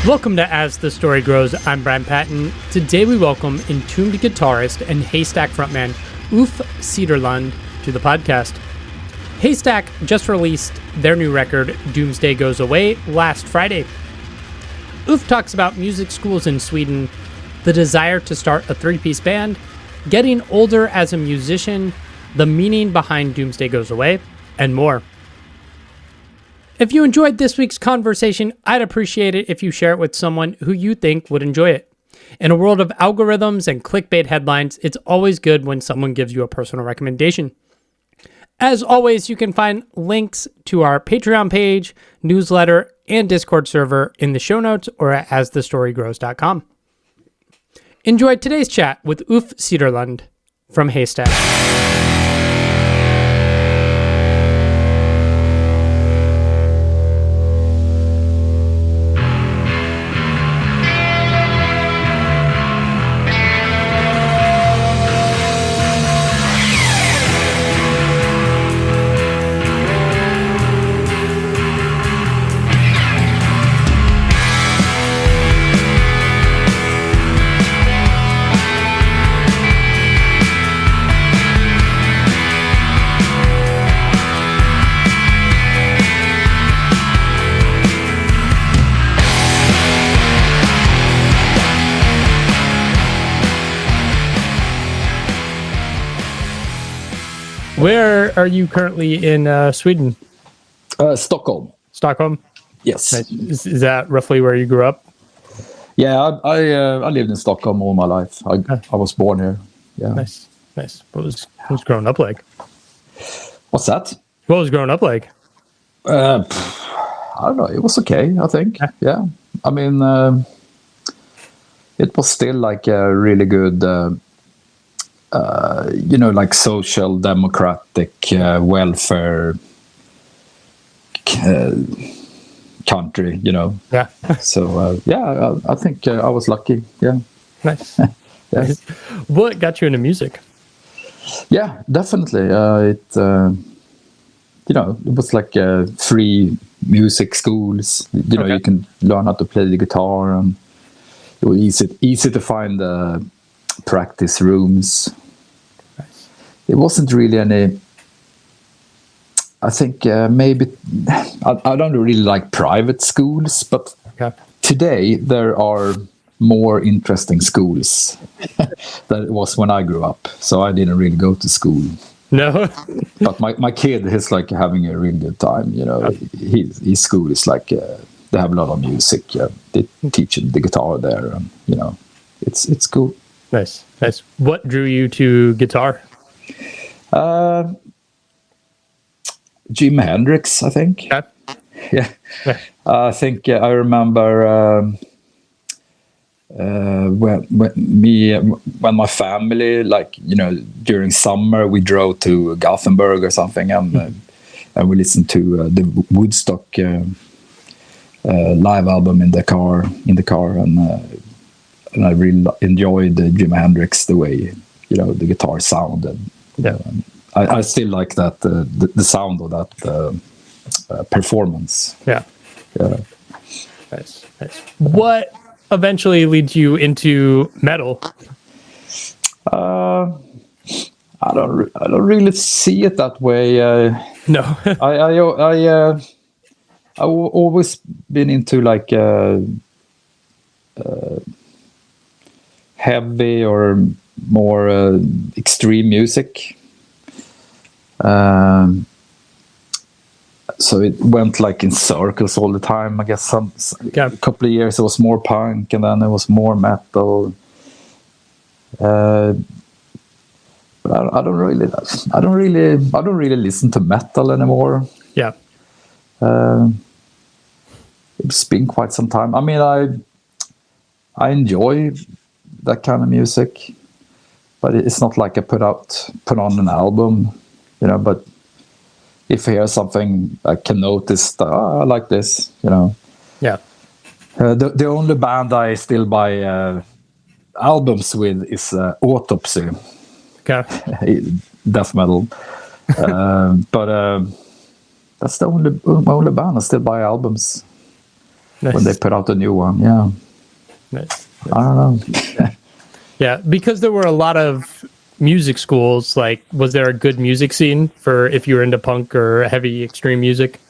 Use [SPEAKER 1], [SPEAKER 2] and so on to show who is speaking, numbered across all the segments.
[SPEAKER 1] Welcome to As the Story Grows. I'm Brian Patton. Today we welcome Entombed guitarist and Haystack frontman Uffe Cederlund to the podcast. Haystack just released their new record, Doomsday Goes Away, last Friday. Uffe talks about music schools in Sweden, the desire to start a three-piece band, getting older as a musician, the meaning behind Doomsday Goes Away, and more. If you enjoyed this week's conversation, I'd appreciate it if you share it with someone who you think would enjoy it. In a world of algorithms and clickbait headlines, it's always good when someone gives you a personal recommendation. As always, you can find links to our Patreon page, newsletter, and Discord server in the show notes or at asthestorygrows.com. Enjoy today's chat with Uffe Cederlund from Haystack. Where are you currently in Sweden?
[SPEAKER 2] Stockholm.
[SPEAKER 1] Stockholm?
[SPEAKER 2] Yes.
[SPEAKER 1] Is that roughly where you grew up?
[SPEAKER 2] Yeah, I lived in Stockholm all my life. I was born here. Yeah.
[SPEAKER 1] Nice. What was growing up like?
[SPEAKER 2] What's that?
[SPEAKER 1] What was growing up like?
[SPEAKER 2] I don't know. It was okay, I think. Yeah. I mean, it was still like a really good... like social democratic welfare country,
[SPEAKER 1] Yeah.
[SPEAKER 2] So, I think I was lucky. Yeah.
[SPEAKER 1] Nice.
[SPEAKER 2] Yes.
[SPEAKER 1] What got you into music?
[SPEAKER 2] Yeah, definitely. It was like free music schools.
[SPEAKER 1] Okay.
[SPEAKER 2] You can learn how to play the guitar, and it was easy to find practice rooms.
[SPEAKER 1] Nice.
[SPEAKER 2] It wasn't really any. I think maybe I don't really like private schools, but today there are more interesting schools than it was when I grew up. So I didn't really go to school.
[SPEAKER 1] No.
[SPEAKER 2] But my kid is like having a really good time. His school is like they have a lot of music. They teach him the guitar there, and it's cool.
[SPEAKER 1] Nice. What drew you to guitar?
[SPEAKER 2] Jimi Hendrix, I think. Yeah. I think I remember when my family, during summer, we drove to Gothenburg or something, and we listened to the Woodstock live album in the car, and I really enjoyed Jimi Hendrix, the way the guitar sounded.
[SPEAKER 1] Yeah.
[SPEAKER 2] I still like that the sound of that performance.
[SPEAKER 1] Yeah. Nice. What eventually leads you into metal?
[SPEAKER 2] I don't really see it that way.
[SPEAKER 1] No.
[SPEAKER 2] I've always been into like heavy or more extreme music. So it went like in circles all the time. I guess a couple of years it was more punk, and then it was more metal. But I don't really listen to metal anymore.
[SPEAKER 1] Yeah.
[SPEAKER 2] It's been quite some time. I mean, I enjoy that kind of music, but it's not like I put on an album, but if I hear something, I can notice that I like this,
[SPEAKER 1] Yeah.
[SPEAKER 2] The only band I still buy albums with is Autopsy.
[SPEAKER 1] Okay.
[SPEAKER 2] Death metal. But that's the only band I still buy albums. when they put out a new one. Yeah.
[SPEAKER 1] Nice.
[SPEAKER 2] I don't know.
[SPEAKER 1] Yeah, because there were a lot of music schools. Like, was there a good music scene for if you were into punk or heavy extreme music?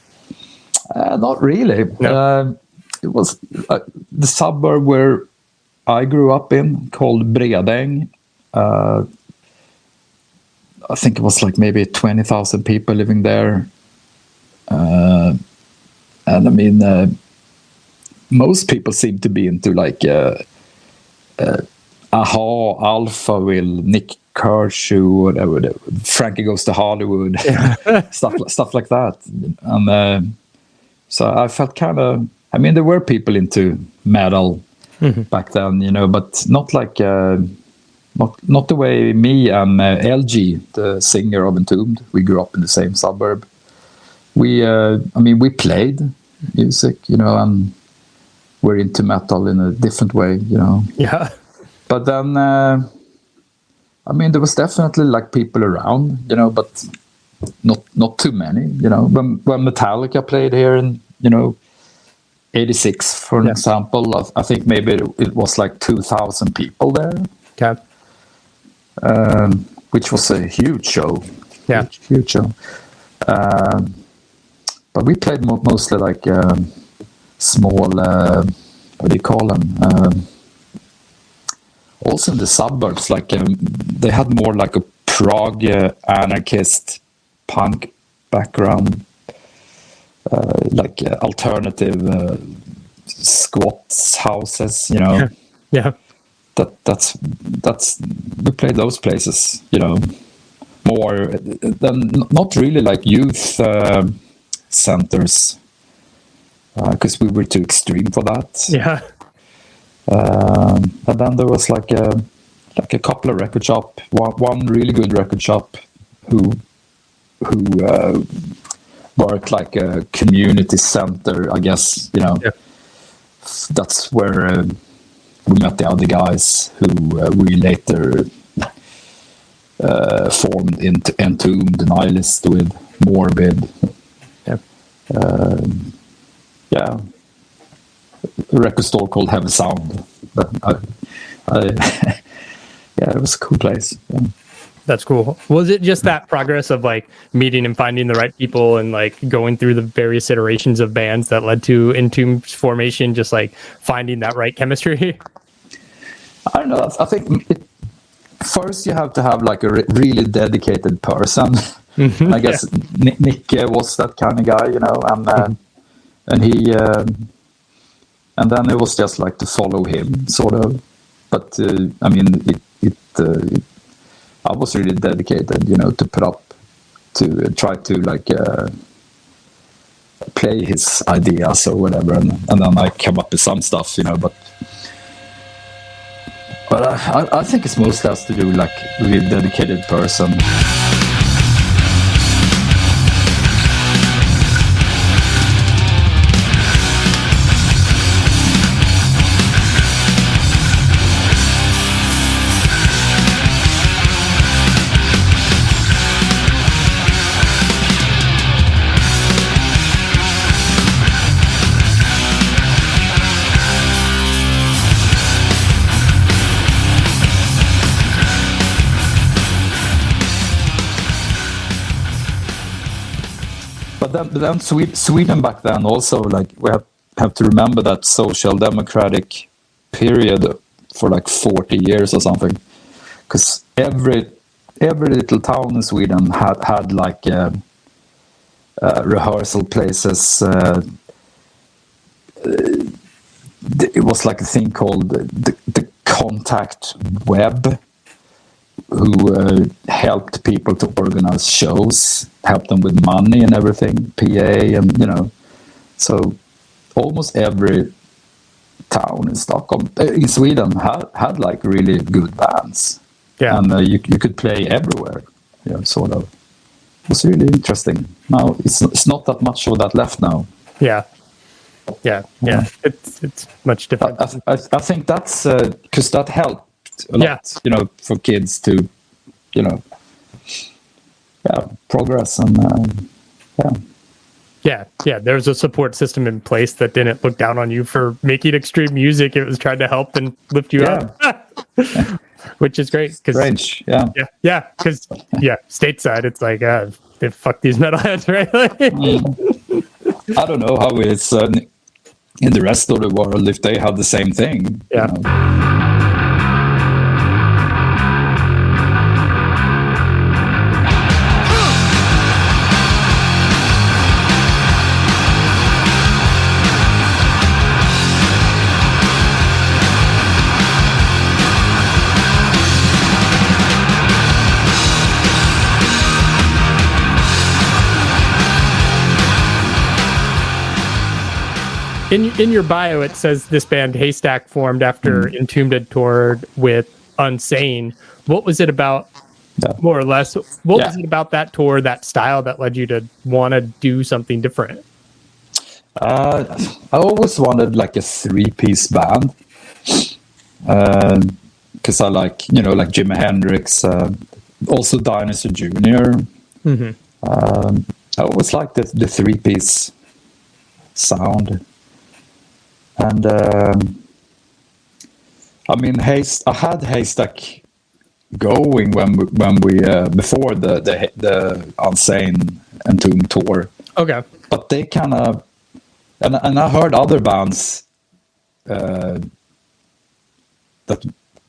[SPEAKER 2] Not really.
[SPEAKER 1] No.
[SPEAKER 2] It was the suburb where I grew up in, called Bredäng. I think it was like maybe 20,000 people living there. And I mean, most people seem to be into like Aha, Alphaville, Nick Kershaw, whatever, Frankie Goes to Hollywood, stuff like that. And so I felt kind of, I mean, there were people into metal back then, you know, but not like not the way me and LG, the singer of Entombed, we grew up in the same suburb. We played music, you know, and we're into metal in a different way, you know.
[SPEAKER 1] Yeah.
[SPEAKER 2] But then, I mean, there was definitely like people around, you know, but not too many, you know. When Metallica played here in, you know, 86, for an example, I think maybe it was like 2,000 people there.
[SPEAKER 1] Okay.
[SPEAKER 2] Which was a huge show.
[SPEAKER 1] Yeah.
[SPEAKER 2] Huge show. But we played mostly like small, what do you call them? Also in the suburbs, like they had more like a prog anarchist punk background, like alternative squats houses, you know.
[SPEAKER 1] Yeah.
[SPEAKER 2] That's we played those places, you know, more than not really like youth centers, because we were too extreme for that.
[SPEAKER 1] Yeah.
[SPEAKER 2] And then there was like a couple of record shop, one really good record shop who worked like a community center, I guess, you know.
[SPEAKER 1] Yeah.
[SPEAKER 2] That's where we met the other guys who we later formed into Entombed, Nihilist with Morbid.
[SPEAKER 1] Yeah.
[SPEAKER 2] Yeah. A record store called Heavy Sound. Yeah, it was a cool place. Yeah.
[SPEAKER 1] That's cool. Was it just that progress of like meeting and finding the right people and like going through the various iterations of bands that led to Entombed's formation, just like finding that right chemistry?
[SPEAKER 2] I don't know. I think first you have to have like a really dedicated person. Mm-hmm, I guess Nick was that kind of guy, you know, and he, and then it was just like to follow him, sort of. But I mean, I was really dedicated, you know, to put up, to try to like play his ideas or whatever, and then I come up with some stuff, you know, but I think it's mostly has to do like with a dedicated person. But then Sweden back then also, like, we have to remember that social democratic period for like 40 years or something, because every little town in Sweden had like rehearsal places. It was like a thing called the contact web, who helped people to organize shows, helped them with money and everything, PA, and, you know, so almost every town in Sweden had like really good bands. Yeah. And you could play everywhere, you know, sort of. It was really interesting. Now it's not that much of that left now.
[SPEAKER 1] Yeah. It's much different.
[SPEAKER 2] I think that's because that helped a lot, you know, for kids to, you know, progress and
[SPEAKER 1] Yeah, there's a support system in place that didn't look down on you for making extreme music. It was trying to help and lift you up, which is great.
[SPEAKER 2] Strange,
[SPEAKER 1] because stateside, it's like they fuck these metalheads, right?
[SPEAKER 2] I don't know how it's in the rest of the world if they have the same thing.
[SPEAKER 1] Yeah.
[SPEAKER 2] You know?
[SPEAKER 1] In your bio, it says this band Haystack formed after Entombed had toured with Unsane. What was it about, more or less? What was it about that tour, that style, that led you to want to do something different?
[SPEAKER 2] I always wanted like a 3-piece band, because I like Jimi Hendrix, also Dinosaur Jr. I always liked the 3-piece sound. And I mean, I had Haystack going when we before the Unsane Entombed tour.
[SPEAKER 1] Okay,
[SPEAKER 2] but they kind of and I heard other bands that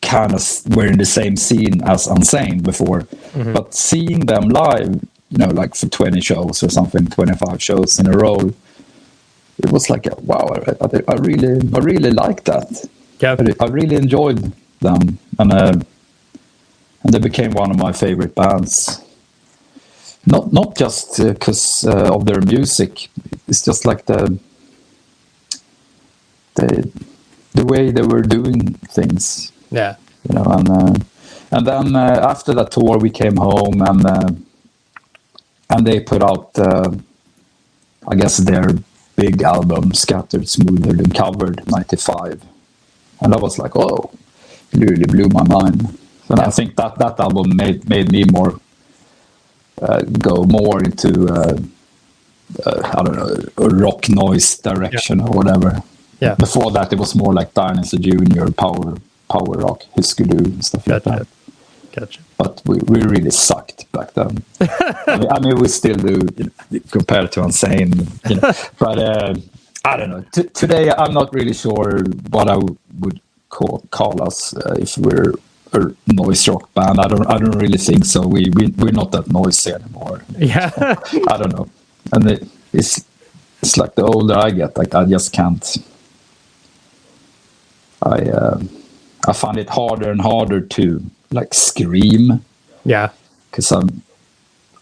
[SPEAKER 2] kind of were in the same scene as Unsane before, but seeing them live, like for 20 shows or something, 25 shows in a row. It was like, wow, I really liked that.
[SPEAKER 1] Yeah.
[SPEAKER 2] I really enjoyed them, and they became one of my favorite bands. Not just because of their music. It's just like the way they were doing things.
[SPEAKER 1] Yeah.
[SPEAKER 2] And then after that tour, we came home and they put out, I guess, their big album, Scattered, Smoother Than Covered, 95. And I was like, oh, it really blew my mind. And I think that album made me more, go more into, I don't know, a rock noise direction or whatever.
[SPEAKER 1] Yeah.
[SPEAKER 2] Before that, it was more like Dinosaur Jr., power rock, Hiskadoo, and stuff like that.
[SPEAKER 1] Gotcha.
[SPEAKER 2] But we really sucked back then. I mean, we still do, compared to Unsane. But I don't know. Today, I'm not really sure what I would call us if we're a noise rock band. I don't really think so. We're not that noisy anymore.
[SPEAKER 1] Yeah.
[SPEAKER 2] I don't know. And it's like the older I get, like I just can't. I find it harder and harder to like scream.
[SPEAKER 1] Yeah.
[SPEAKER 2] Because I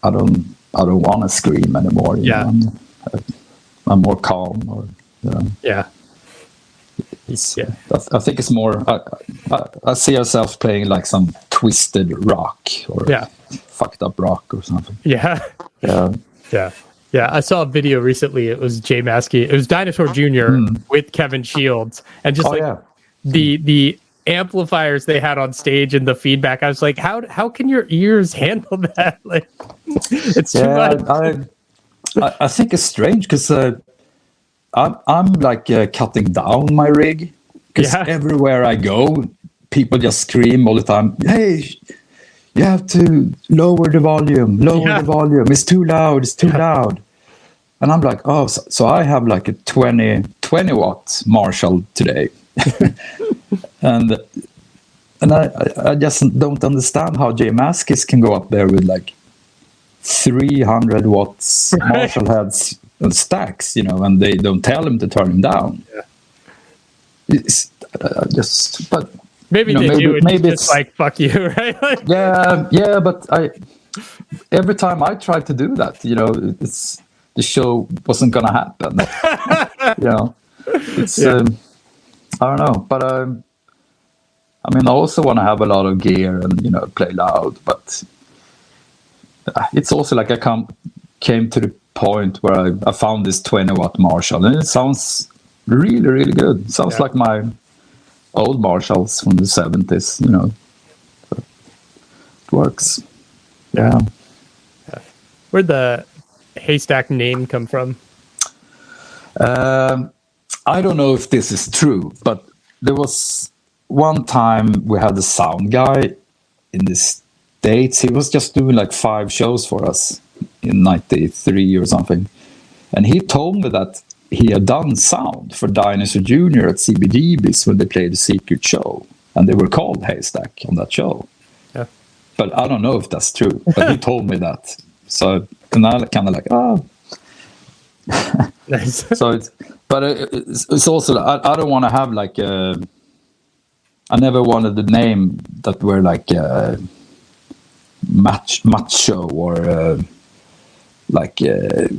[SPEAKER 2] don't want to scream anymore. I'm more calm.
[SPEAKER 1] Yeah.
[SPEAKER 2] I think it's more. I see ourselves playing like some twisted rock or fucked up rock or something.
[SPEAKER 1] Yeah. I saw a video recently. It was Jay Maskey. It was Dinosaur Jr. with Kevin Shields, and just the amplifiers they had on stage and the feedback. I was like, how can your ears handle that? Like, it's too much.
[SPEAKER 2] I think it's strange because I'm like cutting down my rig because everywhere I go, people just scream all the time. Hey, you have to lower the volume. The volume. It's too loud. It's too loud. And I'm like, oh, so I have like a 20 watt Marshall today. and I just don't understand how Jay Maskis can go up there with like 300 watts Marshall heads and stacks, and they don't tell him to turn him down. But
[SPEAKER 1] maybe they do. Maybe it's like fuck you, right?
[SPEAKER 2] But every time I tried to do that, the show wasn't gonna happen. It's I don't know, but I mean, I also want to have a lot of gear and play loud, but it's also like I came to the point where I found this 20 watt Marshall, and it sounds really, really good. It sounds like my old Marshalls from the 70s. It works.
[SPEAKER 1] Yeah. Where'd the Haystack name come from?
[SPEAKER 2] I don't know if this is true, but there was one time we had a sound guy in the States. He was just doing like 5 shows for us in 93 or something. And he told me that he had done sound for Dinosaur Jr. at CBGB's when they played a secret show. And they were called Haystack on that show.
[SPEAKER 1] Yeah.
[SPEAKER 2] But I don't know if that's true. But he told me that. So and I kind of like,
[SPEAKER 1] Nice.
[SPEAKER 2] So it's also, I don't want to have like I never wanted the name that were like macho or like a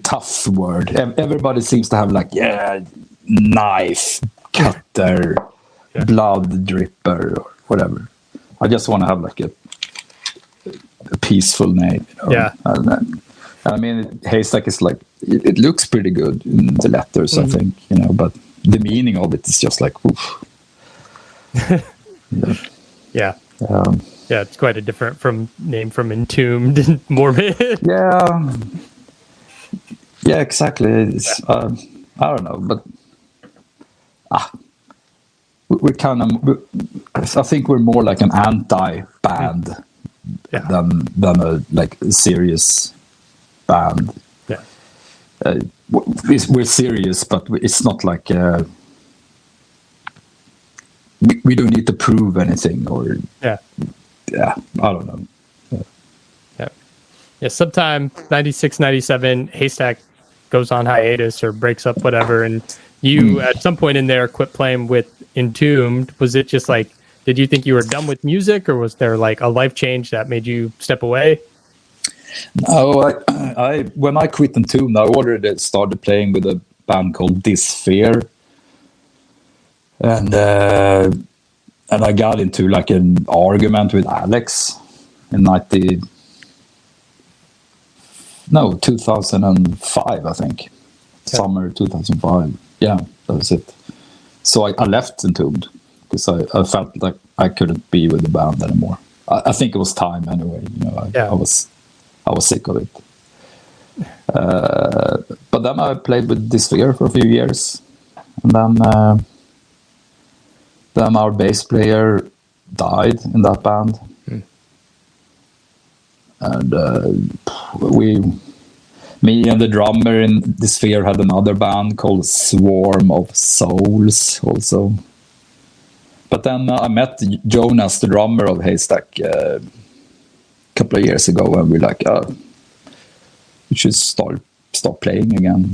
[SPEAKER 2] tough word. Everybody seems to have like knife, cutter, blood dripper, or whatever. I just want to have like a peaceful name. You know?
[SPEAKER 1] Yeah.
[SPEAKER 2] And I mean, Haystack is like it looks pretty good in the letters, I think, but the meaning of it is just like, oof.
[SPEAKER 1] Yeah. Yeah, it's quite a different name from Entombed and Morbid.
[SPEAKER 2] Yeah, exactly. It's, I don't know, but we're kind of. I think we're more like an anti-band than a like serious band.
[SPEAKER 1] Yeah,
[SPEAKER 2] we're serious, but it's not like we don't need to prove anything or. I don't know.
[SPEAKER 1] Yeah, sometime 96, 97, Haystack goes on hiatus or breaks up, whatever, and you at some point in there quit playing with Entombed. Was it just like, did you think you were done with music, or was there like a life change that made you step away?
[SPEAKER 2] No, I when I quit Entombed, I already started playing with a band called Disfear, and I got into like an argument with Alex in 2005, I think. Summer 2005. Yeah, that was it. So I left Entombed because I felt like I couldn't be with the band anymore. I think it was time anyway. I was sick of it. But then I played with Disfear for a few years, and then our bass player died in that band. And me and the drummer in Disfear had another band called Swarm of Souls also. But then I met Jonas, the drummer of Haystack, a couple of years ago, and we're like, we should stop playing again.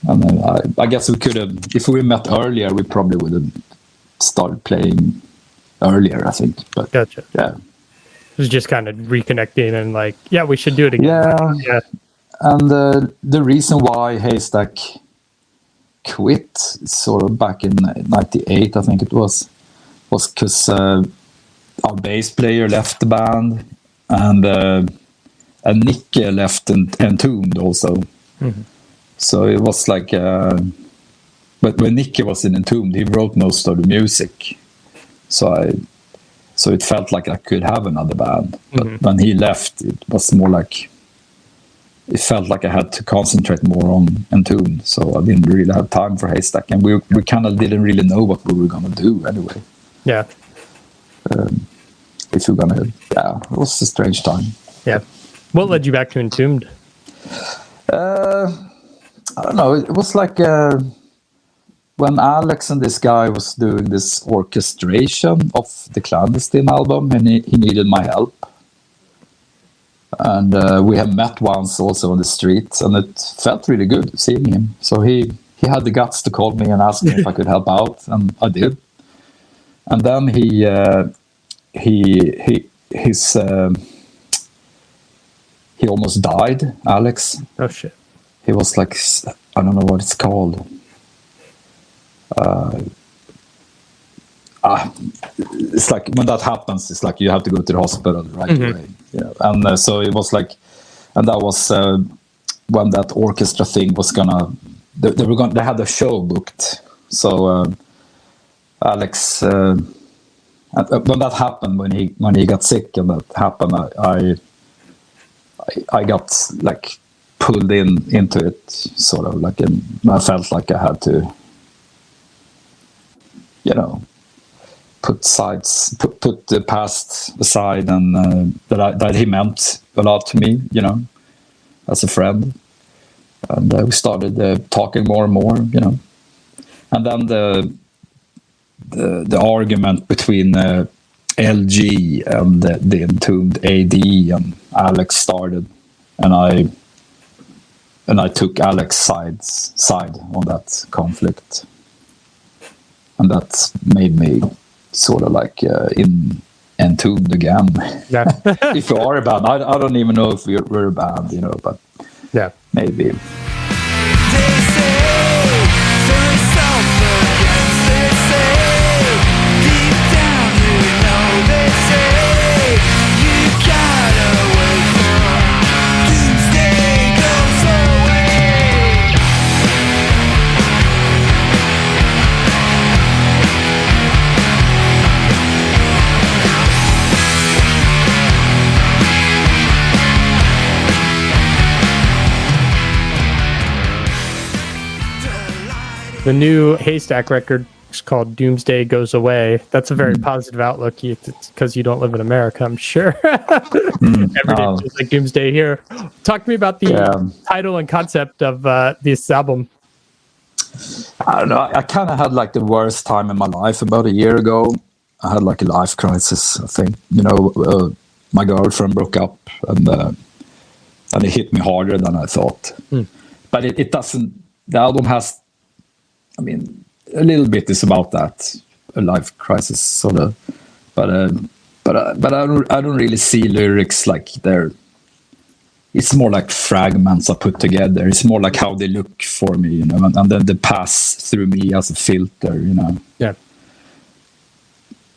[SPEAKER 2] And then I guess we could have, if we met earlier, we probably would have started playing earlier, I think. But
[SPEAKER 1] gotcha.
[SPEAKER 2] Yeah.
[SPEAKER 1] It was just kind of reconnecting and like, we should do it again.
[SPEAKER 2] Yeah. And the reason why Haystack quit sort of back in 98, I think it was because our bass player left the band, and Nick left Entombed also. Mm-hmm. So it was like, but when Nick was in Entombed, he wrote most of the music. So it felt like I could have another band. But when he left, it was more like, it felt like I had to concentrate more on Entombed. So I didn't really have time for Haystack. And we kind of didn't really know what we were going to do anyway.
[SPEAKER 1] Yeah.
[SPEAKER 2] If we're going to, it was a strange time.
[SPEAKER 1] Yeah. What led you back to Entombed?
[SPEAKER 2] I don't know. It was like when Alex and this guy was doing this orchestration of the Clandestine album, and he needed my help. And we had met once also on the street, and it felt really good seeing him. So he had the guts to call me and ask me if I could help out, and I did. And then he almost died, Alex.
[SPEAKER 1] Oh shit.
[SPEAKER 2] He was like, I don't know what it's called. It's like when that happens, it's like you have to go to the hospital right away. Yeah. And so it was like, and that was when that orchestra thing was gonna. They had a show booked. So Alex, when that happened, when he got sick, and that happened, I got like pulled into it, sort of like, I felt like I had to, put the past aside, and that he meant a lot to me, as a friend. And we started talking more and more, and then the argument between LG and the Entombed AD and Alex started, and I took Alex's side on that conflict, and that made me sort of like in Entombed again.
[SPEAKER 1] Yeah.
[SPEAKER 2] If you are a band, I don't even know if we're a band, but
[SPEAKER 1] yeah,
[SPEAKER 2] maybe.
[SPEAKER 1] The new Haystack record is called Doomsday Goes Away. That's a very positive outlook. It's because you don't live in America, I'm sure. Every day feels like Doomsday here. Talk to me about the title and concept of this album.
[SPEAKER 2] I don't know. I kind of had like the worst time in my life about a year ago. I had like a life crisis, I think. My girlfriend broke up, and it hit me harder than I thought. But it doesn't. The album has, a little bit is about that, a life crisis, sort of. But I don't really see lyrics like they're. It's more like fragments I put together. It's more like how they look for me, and then they pass through me as a filter,
[SPEAKER 1] Yeah.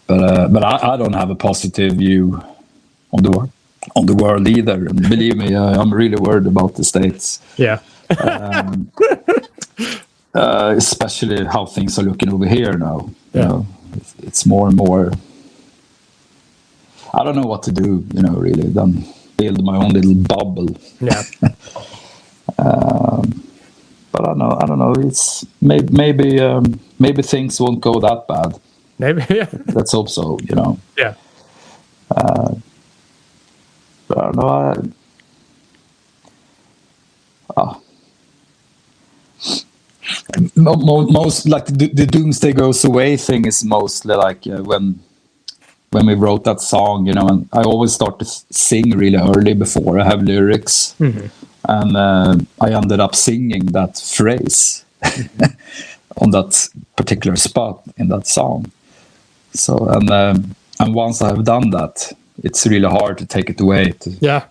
[SPEAKER 2] But I don't have a positive view on the world either. And believe me, I'm really worried about the States.
[SPEAKER 1] Yeah.
[SPEAKER 2] Especially how things are looking over here now.
[SPEAKER 1] Yeah.
[SPEAKER 2] It's more and more. I don't know what to do, really, than build my own little bubble.
[SPEAKER 1] Yeah.
[SPEAKER 2] But I don't know. It's maybe things won't go that bad.
[SPEAKER 1] Maybe. Yeah.
[SPEAKER 2] Let's hope so.
[SPEAKER 1] Yeah.
[SPEAKER 2] But I don't know. Most like the Doomsday Goes Away thing is mostly like when we wrote that song, and I always start to sing really early before I have lyrics, and I ended up singing that phrase on that particular spot in that song. So and once I have done that, it's really hard to take it away. Yeah.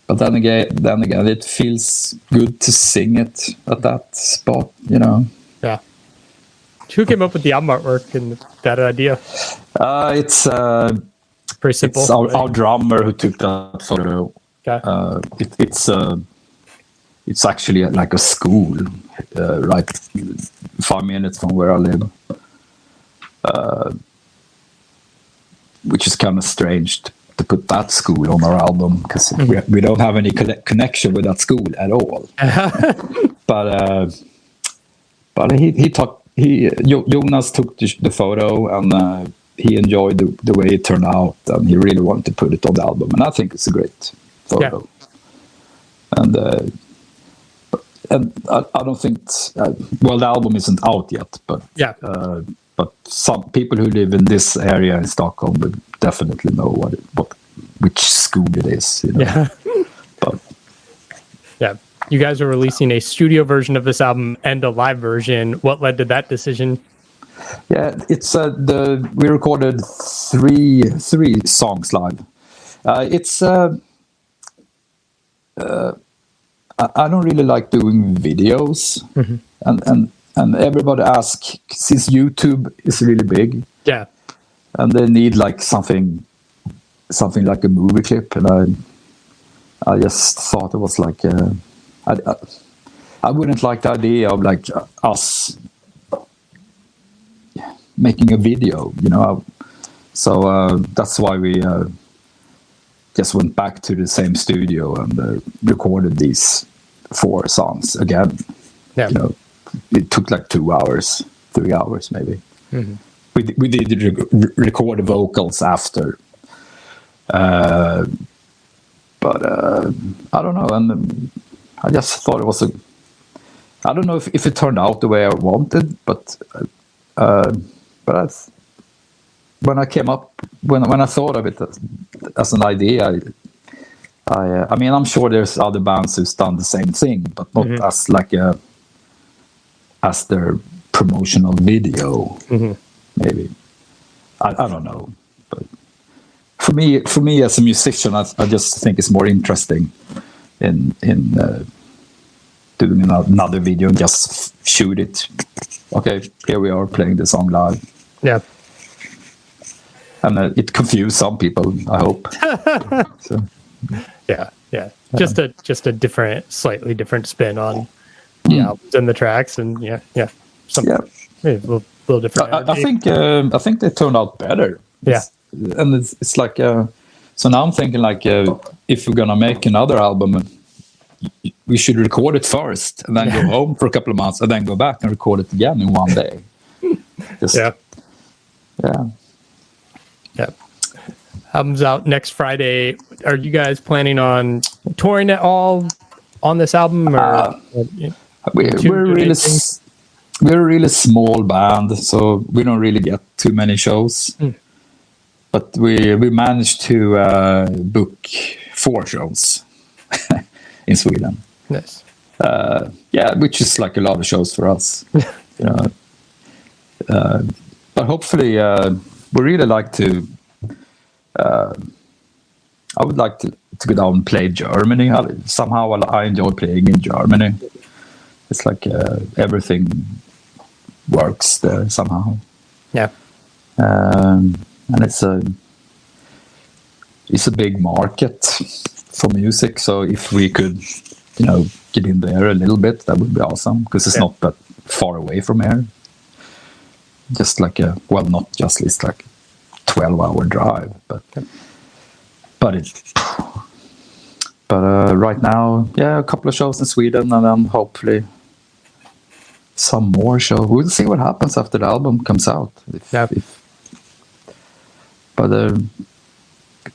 [SPEAKER 2] But then again, it feels good to sing it at that spot,
[SPEAKER 1] Yeah. Who came up with the album artwork and that idea?
[SPEAKER 2] It's
[SPEAKER 1] pretty simple.
[SPEAKER 2] It's our drummer who took that photo.
[SPEAKER 1] Okay.
[SPEAKER 2] It's actually like a school, right 5 minutes from where I live, which is kind of strange to put that school on our album, because we don't have any connection with that school at all. But Jonas took the photo, and he enjoyed the way it turned out, and he really wanted to put it on the album, and I think it's a great photo. Yeah. And I don't think the album isn't out yet, but but some people who live in this area in Stockholm would definitely know which school it is.
[SPEAKER 1] Yeah.
[SPEAKER 2] But
[SPEAKER 1] yeah, you guys are releasing a studio version of this album and a live version. What led to that decision?
[SPEAKER 2] Yeah, it's we recorded three songs live. I don't really like doing videos, and everybody asks, since YouTube is really big, and they need like something like a movie clip, and I just thought it was like I wouldn't like the idea of like us making a video, So that's why we just went back to the same studio and recorded these 4 songs again.
[SPEAKER 1] Yeah.
[SPEAKER 2] You know, it took like 2 hours, 3 hours maybe.
[SPEAKER 1] Mm-hmm.
[SPEAKER 2] We did record the vocals after. But I don't know, and I just thought it was I don't know if it turned out the way I wanted, but when I came up, when I thought of it as an idea, I mean, I'm sure there's other bands who's done the same thing, but not as like as their promotional video. Maybe I don't know, but for me as a musician, I just think it's more interesting in doing another video and just shoot it. Okay, here we are playing the song live.
[SPEAKER 1] Yeah.
[SPEAKER 2] And it confused some people, I hope. So.
[SPEAKER 1] Yeah. Just a different, slightly different spin on the albums and the tracks, and a little different.
[SPEAKER 2] I think they turned out better.
[SPEAKER 1] Yeah,
[SPEAKER 2] and it's like so now I'm thinking like if we're gonna make another album, we should record it first and then go home for a couple of months and then go back and record it again in one day. Yeah.
[SPEAKER 1] Album's out next Friday. Are you guys planning on touring at all on this album? Or
[SPEAKER 2] we're a really small band, so we don't really get too many shows. But we managed to book 4 shows in Sweden.
[SPEAKER 1] Nice.
[SPEAKER 2] Which is like a lot of shows for us. You know. But hopefully, we really like to. I would like to go down and play Germany. Somehow I enjoy playing in Germany. It's like everything works there somehow.
[SPEAKER 1] Yeah.
[SPEAKER 2] And it's a big market for music. So if we could, get in there a little bit, that would be awesome, because it's not that far away from here. Just like not just, it's like 12-hour drive, but right now, a couple of shows in Sweden, and then hopefully some more shows. We'll see what happens after the album comes out. But I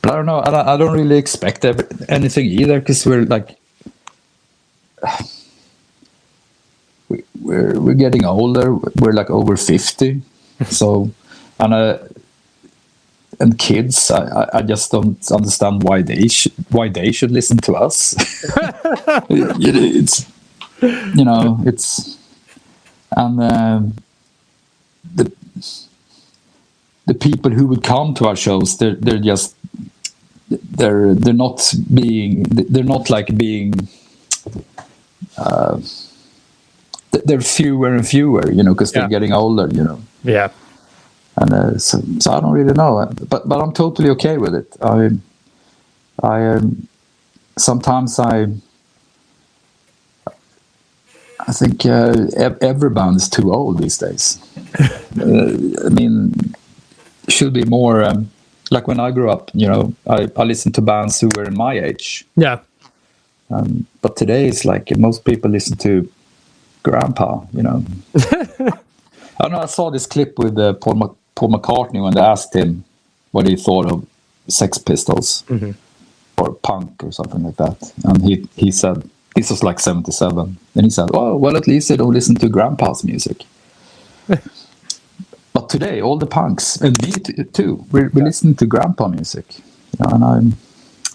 [SPEAKER 2] don't know. I don't really expect anything either, because we're like we're getting older. We're like over 50, so and kids, I just don't understand why they should listen to us. It's and the people who would come to our shows, they're fewer and fewer, because they're getting older,
[SPEAKER 1] Yeah.
[SPEAKER 2] And so I don't really know, but I'm totally okay with it. I sometimes I think every band is too old these days. I mean, it should be more like when I grew up. I listened to bands who were in my age.
[SPEAKER 1] Yeah.
[SPEAKER 2] But today it's like most people listen to grandpa. I don't know. I saw this clip with Paul McCartney when they asked him what he thought of Sex Pistols or punk or something like that, and he said, this was like 1977, and he said, "Oh, well, at least they don't listen to grandpa's music." But today, all the punks, and me too, we're listening to grandpa music, and I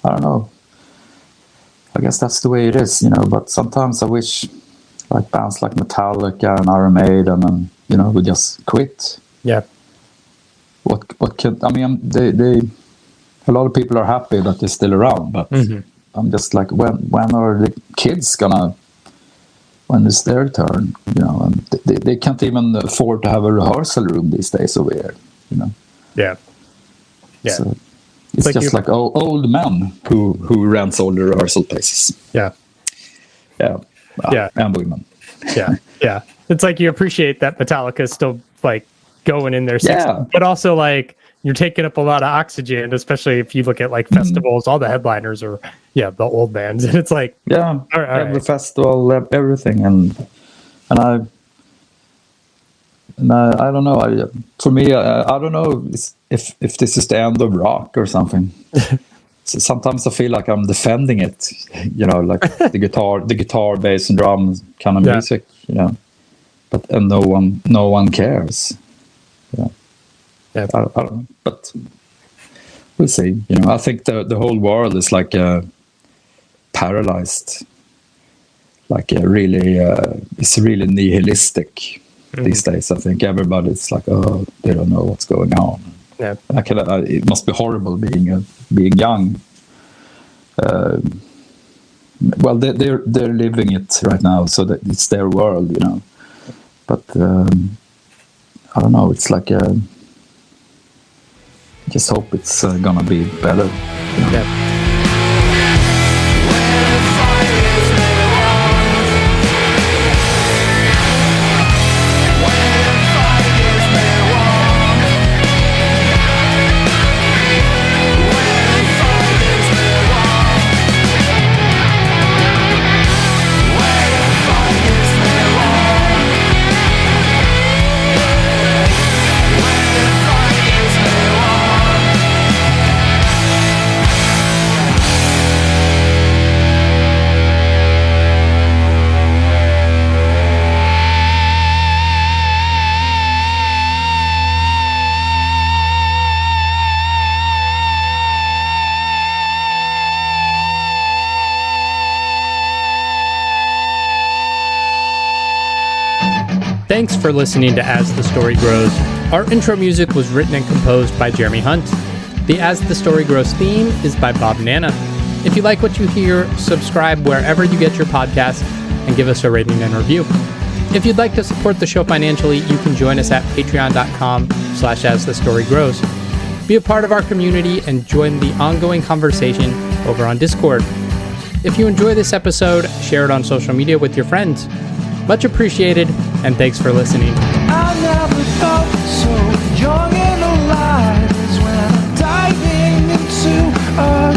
[SPEAKER 2] don't know. I guess that's the way it is, But sometimes I wish, like bands like Metallica and Iron Maiden, and we just quit.
[SPEAKER 1] Yeah.
[SPEAKER 2] What can I mean? They a lot of people are happy that they're still around, but I'm just like, when are the kids gonna? When is their turn? And they can't even afford to have a rehearsal room these days over here.
[SPEAKER 1] Yeah.
[SPEAKER 2] So it's like just like old men who rents all the rehearsal places.
[SPEAKER 1] Yeah.
[SPEAKER 2] And women.
[SPEAKER 1] Yeah. It's like you appreciate that Metallica is still like going in their 60s, but also like you're taking up a lot of oxygen, especially if you look at like festivals. All the headliners are the old bands, and it's like
[SPEAKER 2] every festival, everything, and I don't know. For me, I don't know if this is the end of rock or something. So sometimes I feel like I'm defending it, like the guitar, bass, and drum kind of music, but no one cares. I don't know, but we'll see. I think the whole world is like paralyzed, like really, it's really nihilistic these days. I think everybody's like, oh, they don't know what's going on.
[SPEAKER 1] Yeah,
[SPEAKER 2] it must be horrible being young. Well, they're living it right now, so that it's their world, But I don't know. It's like just hope it's gonna be better.
[SPEAKER 1] Yeah. Thanks for listening to As the Story Grows. Our intro music was written and composed by Jeremy Hunt. The As the Story Grows theme is by Bob Nana. If you like what you hear, subscribe wherever you get your podcasts and give us a rating and review. If you'd like to support the show financially, you can join us at patreon.com/asthestorygrows. Be a part of our community and join the ongoing conversation over on Discord. If you enjoy this episode, share it on social media with your friends. Much appreciated, and thanks for listening.
[SPEAKER 3] I never felt so young and alive as when I'm diving into a